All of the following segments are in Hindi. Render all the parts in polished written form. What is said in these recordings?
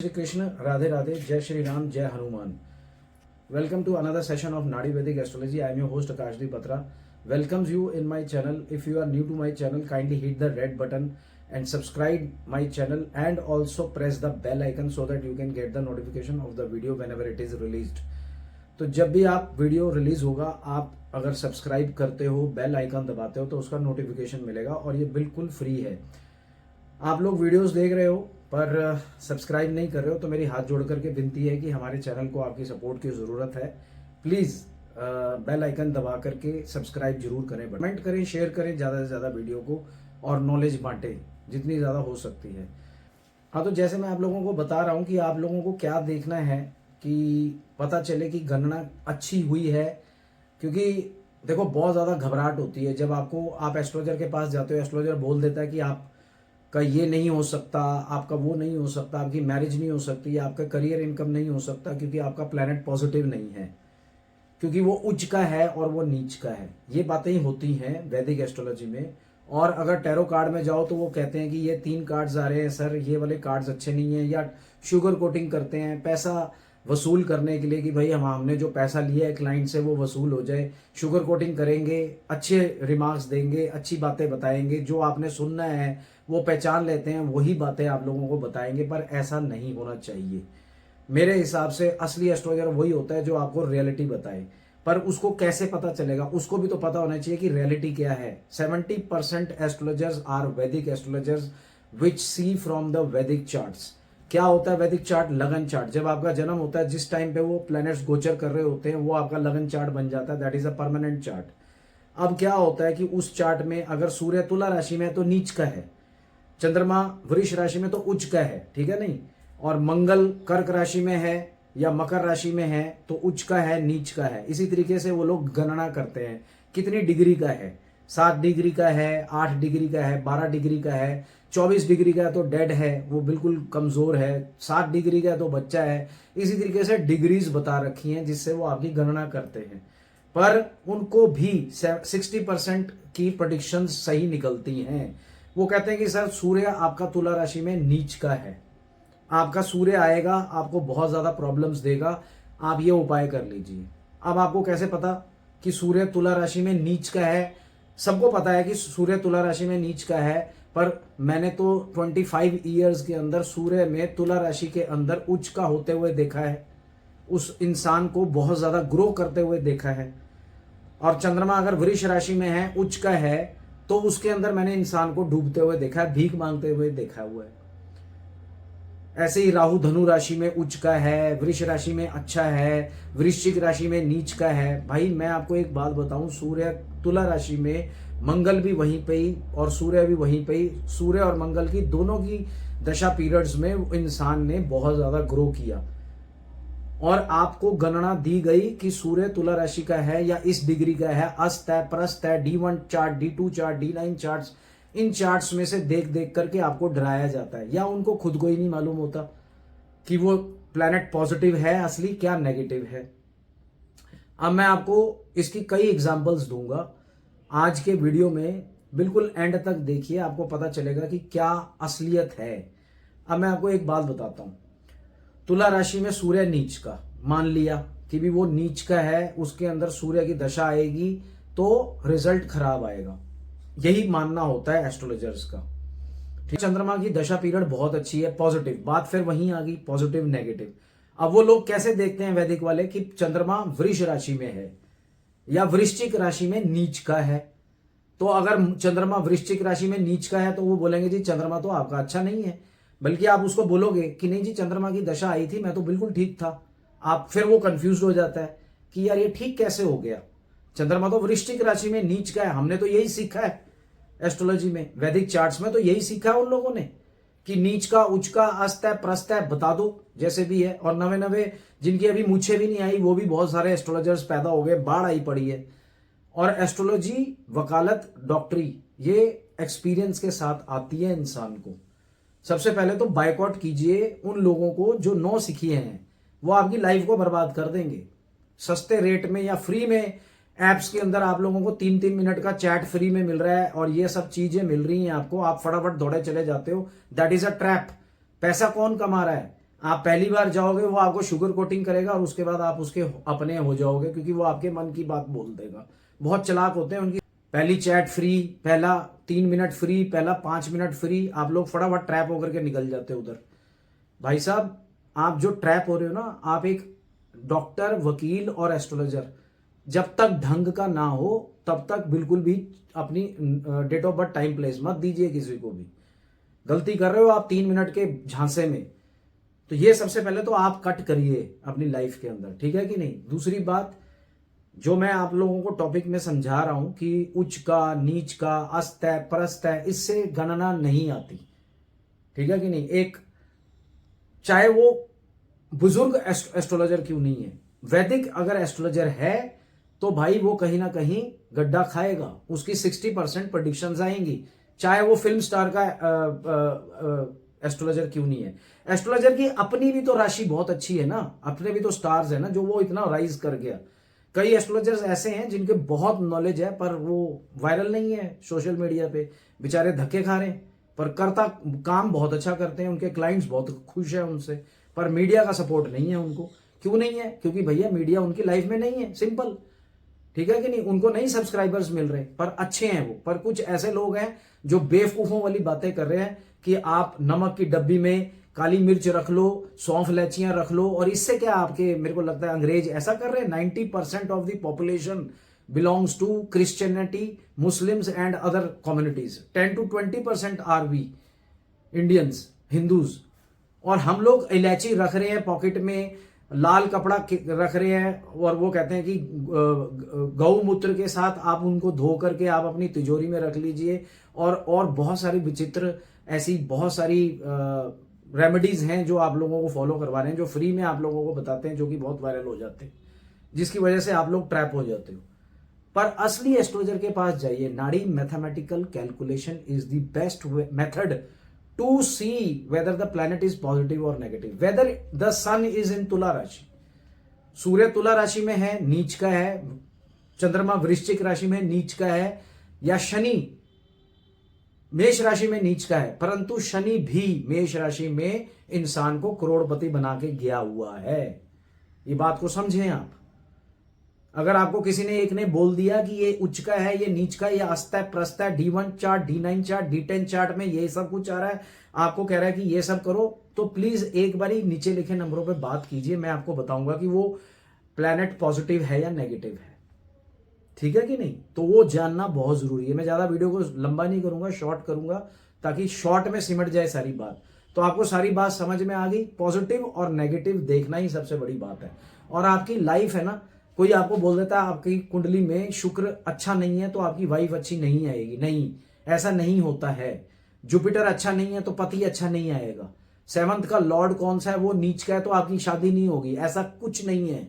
Shri Krishna, Radhe Radhe, Jai Shri Ram, Jai Hanuman. Welcome to another session of Nadi Vedic Astrology. I am your host Akashdeep Batra. Welcomes you in my channel. If you are new to my channel, kindly hit the red button and subscribe my channel and also press the bell icon so that you can get the notification of the video whenever it is released. तो जब भी आप वीडियो रिलीज होगा, आप अगर सब्सक्राइब करते हो, बेल आइकन दबाते हो तो उसका नोटिफिकेशन मिलेगा और ये बिल्कुल फ्री है. आप लोग वीडियोस देख रहे हो पर सब्सक्राइब नहीं कर रहे हो तो मेरी हाथ जोड़ करके विनती है कि हमारे चैनल को आपकी सपोर्ट की ज़रूरत है. प्लीज़ बेल आइकन दबा करके सब्सक्राइब जरूर करें, कमेंट करें, शेयर करें ज़्यादा से ज़्यादा वीडियो को और नॉलेज बांटें जितनी ज़्यादा हो सकती है. हाँ, तो जैसे मैं आप लोगों को बता रहा हूँ कि आप लोगों को क्या देखना है कि पता चले कि गणना अच्छी हुई है. क्योंकि देखो, बहुत ज़्यादा घबराहट होती है जब आप एस्ट्रोलॉजर के पास जाते हो. एस्ट्रोलॉजर बोल देता है कि आपका ये नहीं हो सकता, आपका वो नहीं हो सकता, आपकी मैरिज नहीं हो सकती, आपका करियर इनकम नहीं हो सकता क्योंकि आपका प्लैनेट पॉजिटिव नहीं है, क्योंकि वो उच्च का है और वो नीच का है. ये बातें ही होती हैं वैदिक एस्ट्रोलॉजी में. और अगर टैरो कार्ड में जाओ तो वो कहते हैं कि ये 3 कार्ड्स आ रहे हैं सर, ये वाले कार्ड्स अच्छे नहीं हैं, या शुगर कोटिंग करते हैं पैसा वसूल करने के लिए कि भाई हमने जो पैसा लिया है क्लाइंट से वो वसूल हो जाए. शुगर कोटिंग करेंगे, अच्छे रिमार्क्स देंगे, अच्छी बातें बताएंगे, जो आपने सुनना है वो पहचान लेते हैं, वही बातें आप लोगों को बताएंगे. पर ऐसा नहीं होना चाहिए. मेरे हिसाब से असली एस्ट्रोलॉजर वही होता है जो आपको रियलिटी बताए. पर उसको कैसे पता चलेगा, उसको भी तो पता होना चाहिए कि रियलिटी क्या है. 70% astrologers are Vedic astrologers which see from the Vedic charts. क्या होता है वैदिक चार्ट? लगन चार्ट. जब आपका जन्म होता है, जिस टाइम पे वो प्लैनेट्स गोचर कर रहे होते हैं, वो आपका लगन चार्ट बन जाता है. That is a permanent chart. अब क्या होता है कि उस चार्ट में अगर सूर्य तुला राशि में है तो नीच का है, चंद्रमा वृष राशि में तो उच्च का है, ठीक है नहीं, और मंगल कर्क राशि में है या मकर राशि में है तो उच्च का है, नीच का है. इसी तरीके से वो लोग गणना करते हैं कितनी डिग्री का है. 7 डिग्री का है, 8 डिग्री का है, 12 डिग्री का है, 24 डिग्री का है तो डेड है, वो बिल्कुल कमजोर है, 7 डिग्री का है तो बच्चा है. इसी तरीके से डिग्रीज बता रखी हैं जिससे वो आपकी गणना करते हैं. पर उनको भी 60% की प्रेडिक्शन सही निकलती हैं. वो कहते हैं कि सर सूर्य आपका तुला राशि में नीच का है, आपका सूर्य आएगा, आपको बहुत ज्यादा प्रॉब्लम्स देगा, आप ये उपाय कर लीजिए. अब आपको कैसे पता कि सूर्य तुला राशि में नीच का है? सबको पता है कि सूर्य तुला राशि में नीच का है, पर मैंने तो 25 ईयर्स के अंदर सूर्य में तुला राशि के अंदर उच्च का होते हुए देखा है, उस इंसान को बहुत ज्यादा ग्रो करते हुए देखा है. और चंद्रमा अगर वृष राशि में है, उच्च का है, तो उसके अंदर मैंने इंसान को डूबते हुए देखा है, भीख मांगते हुए देखा हुआ है. ऐसे ही राहु धनु राशि में उच्च का है, वृष राशि में अच्छा है, वृश्चिक राशि में नीच का है. भाई मैं आपको एक बात बताऊं, सूर्य तुला राशि में, मंगल भी वहीं पे ही और सूर्य भी वहीं पे ही. सूर्य और मंगल की दोनों की दशा पीरियड्स में इंसान ने बहुत ज्यादा ग्रो किया. और आपको गणना दी गई कि सूर्य तुला राशि का है या इस डिग्री का है, अस्त है, प्रस्त है, D1 chart, D2 chart, D9 charts, इन चार्ट्स में से देख देख करके आपको डराया जाता है, या उनको खुद को ही नहीं मालूम होता कि वो प्लैनेट पॉजिटिव है असली, क्या नेगेटिव है. अब मैं आपको इसकी कई एग्जांपल्स दूंगा आज के वीडियो में. बिल्कुल एंड तक देखिए, आपको पता चलेगा कि क्या असलियत है. अब मैं आपको एक बात बताता हूं. तुला राशि में सूर्य नीच का, मान लिया कि भी वो नीच का है, उसके अंदर सूर्य की दशा आएगी तो रिजल्ट खराब आएगा. यही मानना होता है एस्ट्रोलॉजर्स का. ठीक, चंद्रमा की दशा पीरियड बहुत अच्छी है, पॉजिटिव. बात फिर वहीं आ गई, पॉजिटिव नेगेटिव. अब वो लोग कैसे देखते हैं वैदिक वाले कि चंद्रमा वृष राशि में है या वृश्चिक राशि में नीच का है. तो अगर चंद्रमा वृश्चिक राशि में नीच का है तो वो बोलेंगे जी चंद्रमा तो आपका अच्छा नहीं है. बल्कि आप उसको बोलोगे कि नहीं जी चंद्रमा की दशा आई थी, मैं तो बिल्कुल ठीक था, आप फिर वो कंफ्यूज हो जाता है कि यार ये ठीक कैसे हो गया, चंद्रमा तो वृश्चिक राशि में नीच का है. हमने तो यही सीखा है एस्ट्रोलॉजी में, वैदिक चार्ट्स में तो यही सीखा है उन लोगों ने कि नीच का, उच्च का, अस्त है, प्रस्त है, बता दो जैसे भी है. और नवे नवे जिनकी अभी मूछे भी नहीं आई, वो भी बहुत सारे एस्ट्रोलॉजर्स पैदा हो गए, बाढ़ आई पड़ी है. और एस्ट्रोलॉजी, वकालत, डॉक्टरी, ये एक्सपीरियंस के साथ आती है इंसान को. सबसे पहले तो बायकॉट कीजिए उन लोगों को जो नौ सीखिए हैं, वो आपकी लाइफ को बर्बाद कर देंगे. सस्ते रेट में या फ्री में एप्स के अंदर आप लोगों को 3-3 मिनट का चैट फ्री में मिल रहा है और ये सब चीजें मिल रही हैं आपको, आप फटाफट दौड़े चले जाते हो. That is a trap. पैसा कौन कमा रहा है? आप पहली बार जाओगे वो आपको शुगर कोटिंग करेगा और उसके बाद आप उसके अपने हो जाओगे, क्योंकि वो आपके मन की बात बोल देगा। बहुत चालाक होते हैं। उनकी पहली चैट फ्री, पहला 3 मिनट फ्री, पहला 5 मिनट फ्री, आप लोग फटाफट ट्रैप होकर के निकल जाते हो उधर। भाई साहब, आप जो ट्रैप हो रहे हो ना, आप एक डॉक्टर, वकील और एस्ट्रोलॉजर जब तक ढंग का ना हो तब तक बिल्कुल भी अपनी date of birth, time, place मत दीजिए किसी को भी। गलती कर रहे हो आप 3 मिनट के झांसे में। तो ये सबसे पहले तो आप कट करिए अपनी लाइफ के अंदर, ठीक है कि नहीं। दूसरी बात जो मैं आप लोगों को टॉपिक में समझा रहा हूं कि उच्च का, नीच का, अस्त है, परस्त है, इससे गणना नहीं आती, ठीक है कि नहीं। एक चाहे वो बुजुर्ग एस्ट्रोलॉजर क्यों नहीं है, वैदिक अगर एस्ट्रोलॉजर है तो भाई वो कहीं ना कहीं गड्ढा खाएगा। उसकी 60% प्रेडिक्शंस आएंगी, चाहे वो फिल्म स्टार का एस्ट्रोलॉजर क्यों नहीं है। एस्ट्रोलॉजर की अपनी भी तो राशि बहुत अच्छी है ना, अपने भी तो स्टार्स है ना, जो वो इतना राइज कर गया। कई एस्ट्रोलॉजर्स ऐसे हैं जिनके बहुत नॉलेज है पर वो वायरल नहीं है सोशल मीडिया पे, बेचारे धक्के खा रहे हैं, पर करता काम बहुत अच्छा करते हैं, उनके क्लाइंट्स बहुत खुश हैं उनसे, पर मीडिया का सपोर्ट नहीं है उनको। क्यों नहीं है? क्योंकि भैया मीडिया उनकी लाइफ में नहीं है, सिंपल, ठीक है कि नहीं। उनको नहीं सब्सक्राइबर्स मिल रहे, पर अच्छे हैं वो। पर कुछ ऐसे लोग हैं जो बेवकूफों वाली बातें कर रहे हैं कि आप नमक की डब्बी में काली मिर्च रख लो, सौंफ इलायचियां रख लो, और इससे क्या आपके, मेरे को लगता है अंग्रेज ऐसा कर रहे हैं। 90% of the population belongs to Christianity, Muslims and other communities. 10 to 20% are we Indians, Hindus, और हम लोग इलायची रख रहे हैं पॉकेट में, लाल कपड़ा रख रहे हैं, और वो कहते हैं कि गौमूत्र के साथ आप उनको धो करके आप अपनी तिजोरी में रख लीजिए। और बहुत सारी विचित्र ऐसी बहुत सारी रेमेडीज हैं जो आप लोगों को फॉलो करवा रहे हैं, जो फ्री में आप लोगों को बताते हैं, जो कि बहुत वायरल हो जाते हैं, जिसकी वजह से आप लोग ट्रैप हो जाते हो। पर असली एस्ट्रोलॉजर के पास जाइए। नाड़ी mathematical calculation is the best method to see whether the planet is positive और negative, whether the sun is in तुला राशि। सूर्य तुला राशि में है, नीच का है, चंद्रमा वृश्चिक राशि में नीच का है, या शनि मेष राशि में नीच का है, परंतु शनि भी मेष राशि में इंसान को करोड़पति बना के गया हुआ है। ये बात को समझें आप। अगर आपको किसी ने एक ने बोल दिया कि ये उच्च का है, ये नीच का है, ये अस्त है, प्रस्त है, D1 chart, D9 chart, D10 chart में ये सब कुछ आ रहा है, आपको कह रहा है कि ये सब करो, तो प्लीज एक बारी नीचे लिखे नंबरों पे बात कीजिए। मैं आपको बताऊंगा कि वो प्लैनेट पॉजिटिव है या नेगेटिव है, ठीक है कि नहीं। तो वो जानना बहुत जरूरी है। मैं ज्यादा वीडियो को लंबा नहीं करूंगा, शॉर्ट करूंगा, ताकि शॉर्ट में सिमट जाए सारी बात। तो आपको सारी बात समझ में आ गई। पॉजिटिव और नेगेटिव देखना ही सबसे बड़ी बात है। और आपकी लाइफ है ना, कोई आपको बोल देता है आपकी कुंडली में शुक्र अच्छा नहीं है तो आपकी वाइफ अच्छी नहीं आएगी, नहीं, ऐसा नहीं होता है। जुपिटर अच्छा नहीं है तो पति अच्छा नहीं आएगा। 7th का लॉर्ड कौन सा है, वो नीच का है तो आपकी शादी नहीं होगी, ऐसा कुछ नहीं है।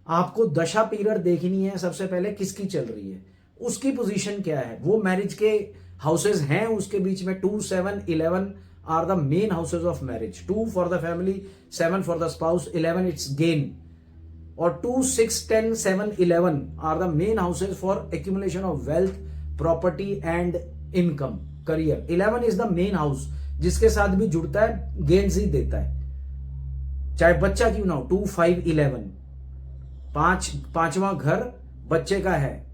आपको दशा पीरियड देखनी है सबसे पहले, किसकी चल रही है, उसकी पोजीशन क्या है। वो मैरिज के हाउसेज हैं उसके बीच में 2, 7, 11 are the main houses of marriage. 2 for the family, 7 for the spouse, 11 it's gain, और 2, 6, 10, 7, 11 are the main houses for accumulation of wealth, property and income, career. 11 is the main house, जिसके साथ भी जुड़ता है गेन्स ही देता है, चाहे बच्चा क्यों ना हो। 2, 5, 11, पांचवा घर बच्चे का है,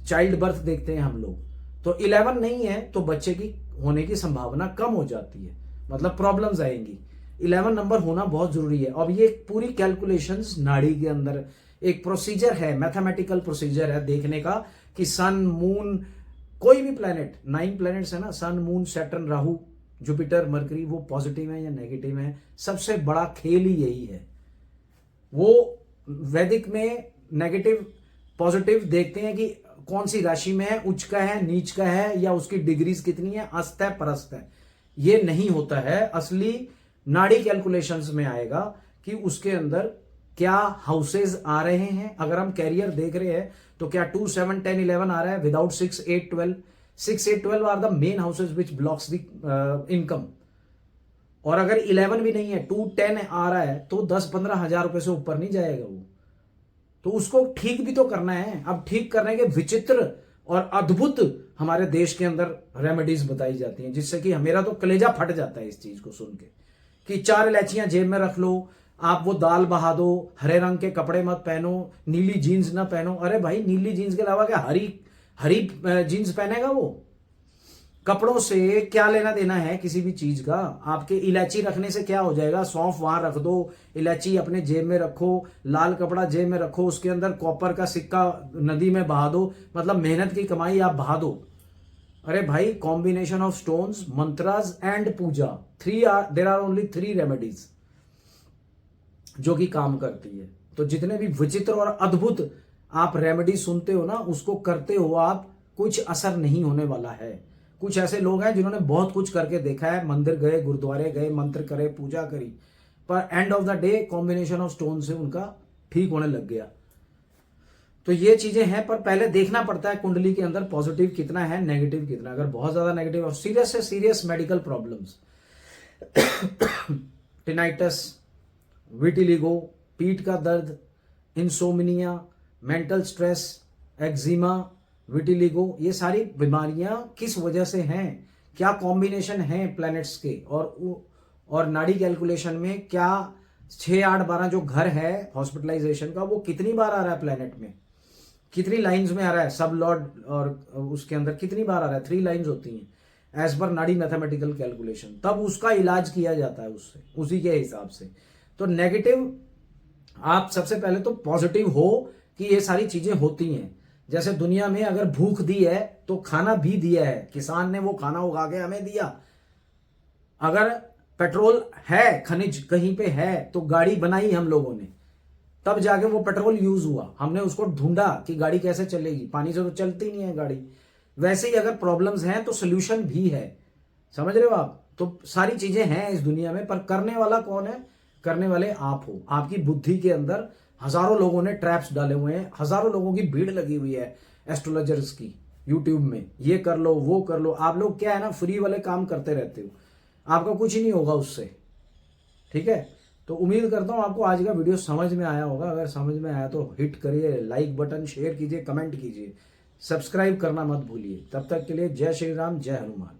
चाइल्ड बर्थ देखते हैं हम लोग। तो 11 नहीं है तो बच्चे की होने की संभावना कम हो जाती है, मतलब प्रॉब्लम्स आएंगी। 11 नंबर होना बहुत जरूरी है। अब ये पूरी कैलकुलेशंस नाड़ी के अंदर एक प्रोसीजर है, मैथमेटिकल प्रोसीजर है देखने का कि सन, मून, कोई भी प्लैनेट, 9 प्लैनेट्स है ना, sun, moon, Saturn, Rahu, Jupiter, Mercury, वो पॉजिटिव है या नेगेटिव है। सबसे बड़ा खेल ही यही है। वो वैदिक में नेगेटिव पॉजिटिव देखते हैं कि कौन सी राशि में है, उच्च का है, नीच का है, या उसकी डिग्रीज कितनी है, अस्त है, परस्त है। ये नहीं होता है। असली नाड़ी कैलकुलेशंस में आएगा कि उसके अंदर क्या हाउसेज आ रहे हैं। अगर हम कैरियर देख रहे हैं तो क्या 2, 7, 10, 11 आ रहा है without 6, 8, 12। 6, 8, 12 are the main houses which blocks the income. और अगर 11 भी नहीं है, 2, 10 आ रहा है, तो 10-15 हजार रुपए से ऊपर नहीं जाएगा वो। तो उसको ठीक भी तो करना है। अब ठीक करने के विचित्र और अद्भुत हमारे देश के अंदर रेमेडीज बताई जाती हैं, जिससे कि मेरा तो कलेजा फट जाता है इस चीज को सुन के कि 4 इलायचियां जेब में रख लो, आप वो दाल बहा दो, हरे रंग के कपड़े मत पहनो, नीली जीन्स ना पहनो। अरे भाई नीली जीन्स के अलावा क्या हरी हरी जीन्स पहनेगा वो? कपड़ों से क्या लेना देना है किसी भी चीज का? आपके इलायची रखने से क्या हो जाएगा? सौंफ वहां रख दो, इलायची अपने जेब में रखो, लाल कपड़ा जेब में रखो, उसके अंदर कॉपर का सिक्का नदी में बहा दो, मतलब मेहनत की कमाई आप बहा दो। अरे भाई combination of stones, mantras and puja, there are only 3 remedies जो कि काम करती है। तो जितने भी विचित्र और अद्भुत आप रेमेडी सुनते हो ना, उसको करते हो आप, कुछ असर नहीं होने वाला है। कुछ ऐसे लोग हैं जिन्होंने बहुत कुछ करके देखा है, मंदिर गए, गुरुद्वारे गए, मंत्र करे, पूजा करी, पर end of the day combination of stone से उनका ठीक होने लग गया। तो ये चीजें हैं, पर पहले देखना पड़ता है कुंडली के अंदर पॉजिटिव कितना है, नेगेटिव कितना। अगर बहुत ज्यादा नेगेटिव और सीरियस से serious medical problems, tinnitus, vitiligo, पीठ का दर्द, insomnia, mental stress, eczema, vitiligo, ये सारी बीमारियां किस वजह से हैं? क्या कॉम्बिनेशन है प्लैनेट्स के? और नाड़ी कैलकुलेशन में क्या 6, 8, 12 जो घर है हॉस्पिटलाइजेशन का, वो कितनी बार आ रहा है प्लैनेट में, कितनी लाइंस में आ रहा है, सब लॉर्ड और उसके अंदर कितनी बार आ रहा है? 3 लाइंस होती हैं एज पर नाड़ी मैथमेटिकल कैलकुलेशन, तब उसका इलाज किया जाता है उससे, उसी के हिसाब से। तो नेगेटिव, आप सबसे पहले तो पॉजिटिव हो कि ये सारी चीजें होती हैं। जैसे दुनिया में अगर भूख दी है तो खाना भी दिया है, किसान ने वो खाना उगा के हमें दिया। अगर पेट्रोल है, खनिज कहीं पे है, तो गाड़ी बनाई हम लोगों ने, तब जाके वो पेट्रोल यूज हुआ, हमने उसको ढूंढा कि गाड़ी कैसे चलेगी, पानी से तो चलती नहीं है गाड़ी। वैसे ही अगर प्रॉब्लम्स हैं तो सोल्यूशन भी है, समझ रहे हो आप? तो सारी चीजें हैं इस दुनिया में, पर करने वाला कौन है? करने वाले आप हो। आपकी बुद्धि के अंदर हजारों लोगों ने ट्रैप्स डाले हुए हैं, हजारों लोगों की भीड़ लगी हुई है एस्ट्रोलॉजर्स की यूट्यूब में, ये कर लो, वो कर लो। आप लोग क्या है ना, फ्री वाले काम करते रहते हो, आपका कुछ ही नहीं होगा उससे, ठीक है? तो उम्मीद करता हूं आपको आज का वीडियो समझ में आया होगा। अगर समझ में आया तो हिट करिए लाइक बटन, शेयर कीजिए, कमेंट कीजिए, सब्सक्राइब करना मत भूलिए। तब तक के लिए जय श्री राम, जय हनुमान।